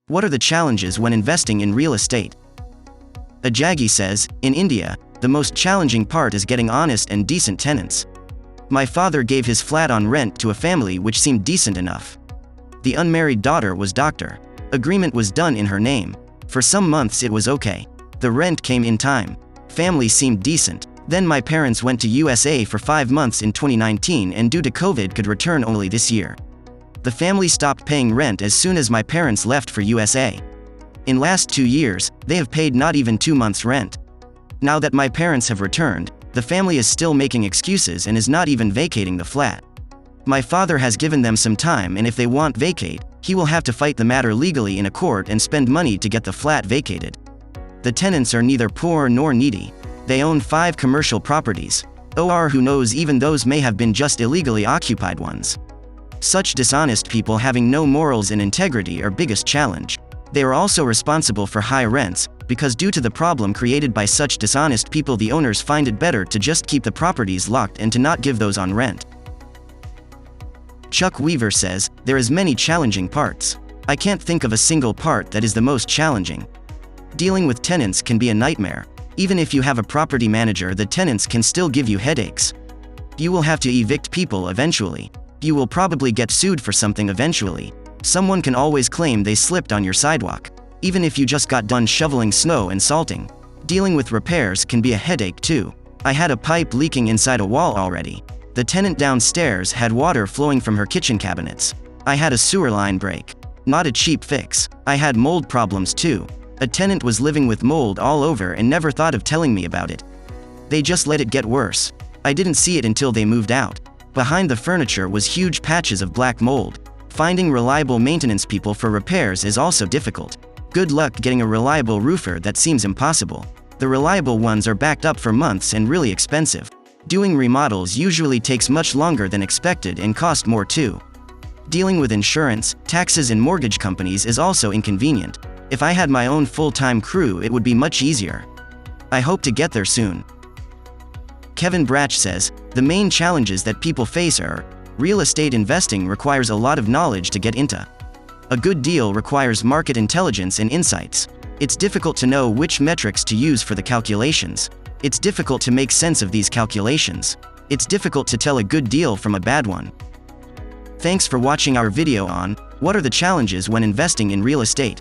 What are the challenges when investing in real estate? Ajagi says, in India, the most challenging part is getting honest and decent tenants. My father gave his flat on rent to a family which seemed decent enough. The unmarried daughter was doctor. Agreement was done in her name. For some months it was okay. The rent came in time. Family seemed decent. Then my parents went to USA for 5 months in 2019 and due to COVID could return only this year. The family stopped paying rent as soon as my parents left for USA. In last 2 years, they have paid not even 2 months rent. Now that my parents have returned, the family is still making excuses and is not even vacating the flat. My father has given them some time and if they want vacate, he will have to fight the matter legally in a court and spend money to get the flat vacated. The tenants are neither poor nor needy. They own 5 commercial properties. Or who knows, even those may have been just illegally occupied ones. Such dishonest people having no morals and integrity are biggest challenge. They are also responsible for high rents, because due to the problem created by such dishonest people, the owners find it better to just keep the properties locked and to not give those on rent. Chuck Weaver says, there is many challenging parts. I can't think of a single part that is the most challenging. Dealing with tenants can be a nightmare. Even if you have a property manager, the tenants can still give you headaches. You will have to evict people eventually. You will probably get sued for something eventually. Someone can always claim they slipped on your sidewalk, even if you just got done shoveling snow and salting. Dealing with repairs can be a headache too. I had a pipe leaking inside a wall already. The tenant downstairs had water flowing from her kitchen cabinets. I had a sewer line break. Not a cheap fix. I had mold problems too. A tenant was living with mold all over and never thought of telling me about it. They just let it get worse. I didn't see it until they moved out. Behind the furniture was huge patches of black mold. Finding reliable maintenance people for repairs is also difficult. Good luck getting a reliable roofer, that seems impossible. The reliable ones are backed up for months and really expensive. Doing remodels usually takes much longer than expected and cost more too. Dealing with insurance, taxes and mortgage companies is also inconvenient. If I had my own full-time crew, it would be much easier. I hope to get there soon. Kevin Bratch says, the main challenges that people face are, real estate investing requires a lot of knowledge to get into. A good deal requires market intelligence and insights. It's difficult to know which metrics to use for the calculations. It's difficult to make sense of these calculations. It's difficult to tell a good deal from a bad one. Thanks for watching our video on, what are the challenges when investing in real estate?